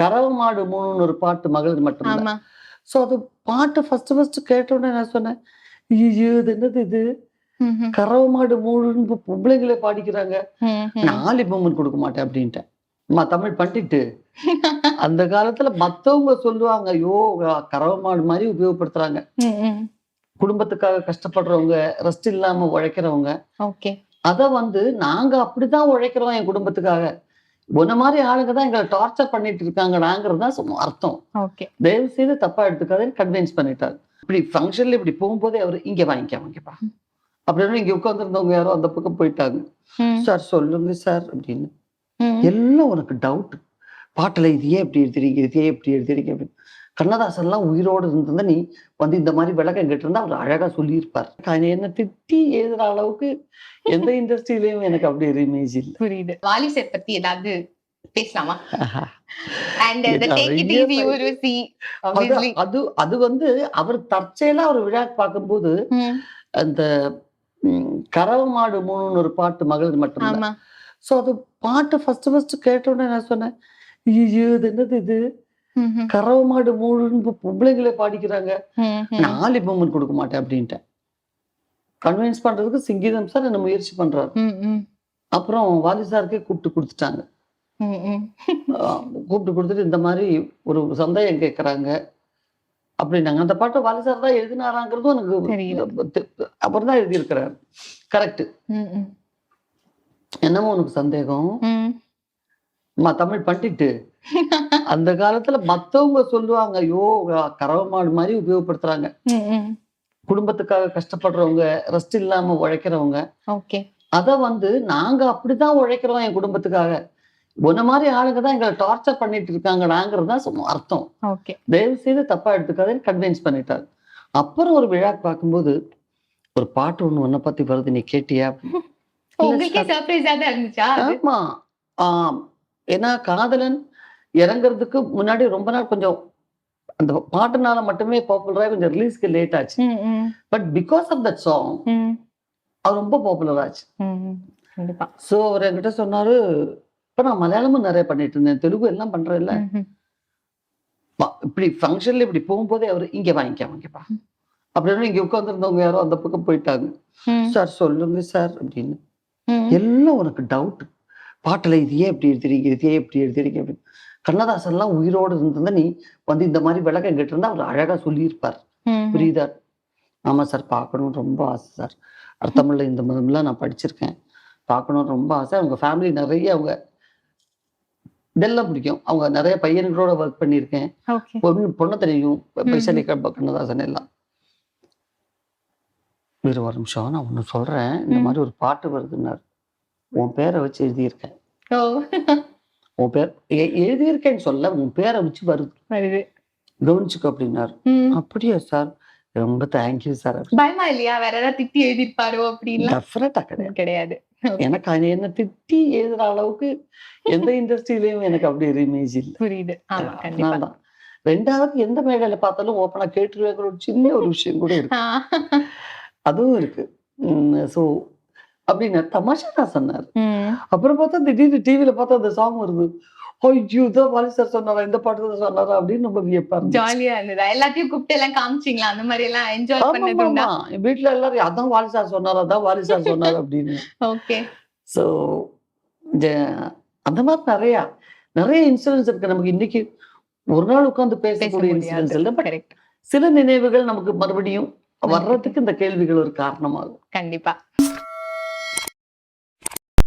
கறவை மாடு மூணுன்னு ஒரு பாட்டு மகளிர் மட்டும்தான். ஆமா. ஸோ அது பாட்டு ஃபர்ஸ்ட் கேட்ட உடனே நான் சொன்னேன், ஐயோ இது என்னது இது, ம்ஹ்ம். கறவை மாடு மூணுன்னு பொம்பளைங்களே பாடிக்கிறாங்க, ம்ஹ்ம். நான் ஆலிபம்னு கொடுக்க மாட்டேன் அப்படின்ட்டேன். அம்மா தமிழ் பண்ணிட்டு அந்த காலத்துல மத்தவங்க சொல்லுவாங்க, ஐயோ கறவை மாடு மாதிரி உபயோகப்படுத்துறாங்க. ம். குடும்பத்துக்காக கஷ்டப்படுறவங்க, ரெஸ்ட் இல்லாம உழைக்கிறவங்க, ஓகே. அத வந்து நாங்க அப்படிதான் உழைக்கிறோம் என் குடும்பத்துக்காக. உன்ன மாதிரி ஆளுங்க தான் எங்களை டார்ச்சர் பண்ணிட்டு இருக்காங்கடாங்கிறது தான் சும்மா அர்த்தம். ஓகே. தயவு செய்து தப்பா எடுத்துக்காதேன்னு கன்வின்ஸ் பண்ணிட்டாரு. இப்படி ஃபங்க்ஷன்ல இப்படி போகும்போதே அவரு இங்க வாங்கிப்பா அப்படின்னு இங்க உட்கார்ந்துருந்தவங்க யாரோ அந்த பக்கம் போயிட்டாங்க. ம். சார் சொல்லுங்க சார் அப்படின்னு. ம். எல்லாம் உனக்கு டவுட். பாட்டுல இது ஏன் இப்படி எழுதுறீங்க, இது ஏன் இப்படி எழுதுறீங்க அப்படின்னு. கண்ணதாசன் எல்லாம் உயிரோடு இருந்திருந்தா நீ வந்து இந்த மாதிரி விளக்கம் கேட்டிருந்தா அவர் அழகா சொல்லியிருப்பார். என்ன திட்டி எழுதுற அளவுக்கு எந்த இண்டஸ்ட்ரியிலயும் எனக்கு அப்படி ஒரு இமேஜ் இல்லை. புரியுது. வாலி சார் பத்தி ஏதாவது பேசலாமா? அண்ட் இது the take it நிறைய easy ஊர்வசி obviously. அது வந்து அவர் தற்செயலா ஒரு விழா பார்க்கும்போது ம். அந்த கறவை மாடு மூணுன்னு ஒரு பாட்டு மகளிர் மட்டும்தான். ஆமா. ஸோ அது பாட்டு ஃபர்ஸ்ட் கேட்ட உடனே நான் சொன்னேன், ஐயோ இது என்னது இது, ம்ஹ்ம். கறவை மாடு மூணுன்னு பொம்பளைங்களே பாடிக்கிறாங்க, ம்ஹ்ம். நான் ஆலிபம்னு கொடுக்க மாட்டேன் அப்படின்ட்டேன். கன்வின்ஸ் பண்றதுக்கு சிங்கீதம் சார் என்ன முயற்சி பண்றாரு. ம். அப்புறம் வாலி சாருக்கே கூப்பிட்டு கொடுத்துட்டாங்க. ம். கூப்பிட்டு கொடுத்துட்டு இந்த மாதிரி ஒரு சந்தேகம் கேட்கறாங்க அப்படின்னாங்க. அந்த பாட்டை வாலி சார் தான் எழுதினாராங்கிறதும் தெரியல. எனக்கு அப்புறம் தான் எழுதியிருக்கிறாரு. கரெக்ட். ம். என்னமோ உனக்கு சந்தேகம், ம். அம்மா தமிழ் பண்ணிட்டு அந்த காலத்துல மத்தவங்க சொல்லுவாங்க, ஐயோ கறவை மாடு மாதிரி உபயோகப்படுத்துறாங்க. ம். குடும்பத்துக்காக கஷ்டப்படுறவங்க, ரெஸ்ட் இல்லாம உழைக்கிறவங்க, ஓகே. அத வந்து நாங்க அப்படிதான் உழைக்கிறோம் என் குடும்பத்துக்காக. உன்ன மாதிரி ஆளுங்க தான் எங்களை டார்ச்சர் பண்ணிட்டு இருக்காங்கடாங்கிறது தான் சும்மா அர்த்தம். ஓகே. தயவு செய்து தப்பா எடுத்துக்காதேன்னு கன்வின்ஸ் பண்ணிட்டாரு. அப்புறம் ஒரு விழா பார்க்கும்போது ஒரு பாட்டு ஒண்ணு உன்னை பத்தி வருது, நீ கேட்டியா? உங்களுக்கே சர்ப்ரைஸா தான் இருந்துச்சா? ஆமா. ஆம். ஏன்னா காதலன் இறங்குறதுக்கு முன்னாடி ரொம்ப நாள் கொஞ்சம் அந்த பாட்டுனால மட்டுமே பாப்புலரா கொஞ்சம் ரிலீஸ்க்கு லேட் ஆச்சு. ம். But because of that song ம். அது ரொம்ப பாப்புலர் ஆச்சு. கண்டிப்பா. ஸோ அவர் என்கிட்ட சொன்னாரு, இப்ப நான் மலையாளமும் நிறைய பண்ணிட்டு இருந்தேன், தெலுங்கு எல்லாம் பண்றேன் இல்ல, இப்படி ஃபங்க்ஷன்ல இப்படி போகும்போதே அவரு இங்க வாங்கிப்பா அப்படின்னு இங்க உட்கார்ந்துருந்தவங்க யாரோ அந்த பக்கம் போயிட்டாங்க. சார் சொல்லுங்க சார் அப்படின்னு. எல்லாம் உனக்கு டவுட். பாட்டுல இது ஏன் இப்படி எழுதுறீங்க, இது ஏன் இப்படி எழுதுறீங்க அப்படின்னு. கண்ணதாசன் எல்லாம் உயிரோடு இருந்திருந்தா நீ வந்து இந்த மாதிரி விளக்கம் கேட்டிருந்தா அவர் அழகா சொல்லியிருப்பார். புரியுதா? ஆமா சார், பார்க்கணும்னு ரொம்ப ஆசை சார். அர்த்தமுள்ள இந்த மதம்லாம் நான் படிச்சிருக்கேன், பார்க்கணும்னு ரொம்ப ஆசை. அவங்க ஃபேமிலி நிறைய அவங்க இதெல்லாம் பிடிக்கும். அவங்க நிறைய பையன்களோட ஒர்க் பண்ணியிருக்கேன். பொண்ணு தெரியும், ஸ்பெஷலி கண்ணதாசன் எல்லாம். வேறு ஒரு நிமிஷம் நான் ஒண்ணு சொல்றேன், இந்த மாதிரி ஒரு பாட்டு வருதுன்னாரு. உன் பேரை வச்சு எழுதியிருக்கேன். உன் பேர் எழுதியிருக்கேன்னு சொல்ல, உன் பேரை வச்சு வருது, கவனிச்சுக்க அப்படின்னாரு. அப்படியா சார், ரொம்ப தேங்க்யூ சார். பயமா இல்லையா வேற ஏதாவது திட்டி எழுதிருப்பாரோ அப்படின்னு? டெஃபினட்டா கிடையாது. எனக்கு என்ன திட்டி எழுதுற அளவுக்கு எந்த இண்டஸ்ட்ரியிலயும் எனக்கு அப்படி ஒரு இமேஜ் இல்லை. புரியுது. தான். ரெண்டாவது எந்த மேடையில பார்த்தாலும் ஓப்பனா கேட்டுருவேங்கிற ஒரு சின்ன ஒரு விஷயம் கூட இருக்கு, அதுவும் இருக்கு. ஸோ அப்படின்னு தமாஷா தான் சொன்னார். அப்புறம் பார்த்தா திடீர்னு டிவியில பார்த்தா அந்த சாங் வருது. ஐயோ தான் வாலி சார் சொன்னாரா, இந்த பாட்டு தான் சொன்னாரா அப்படின்னு ரொம்ப வியப்பா இருந்துச்சு. ஜாலியா இருந்ததா? எல்லாத்தையும் கூப்பிட்டு எல்லாம் காமிச்சிங்களா? அந்த மாதிரி எல்லாம் என்ஜாய் பண்ணதுண்டா? வீட்டுல எல்லாரும் அதான் வாலி சார் சொன்னாரா, அதான் வாலி சார் சொன்னாரு அப்படின்னு. ஓகே. ஸோ அந்த மாதிரி நிறைய இன்சிடென்ட்ஸ் இருக்கு. நமக்கு இன்னைக்கு ஒரு நாள் உட்கார்ந்து பேசக்கூடிய இன்சிடென்ட்ஸ் இல்லை, பட் சில நினைவுகள் நமக்கு மறுபடியும் வர்றதுக்கு இந்த கேள்விகள் ஒரு காரணமாகும். கண்டிப்பா.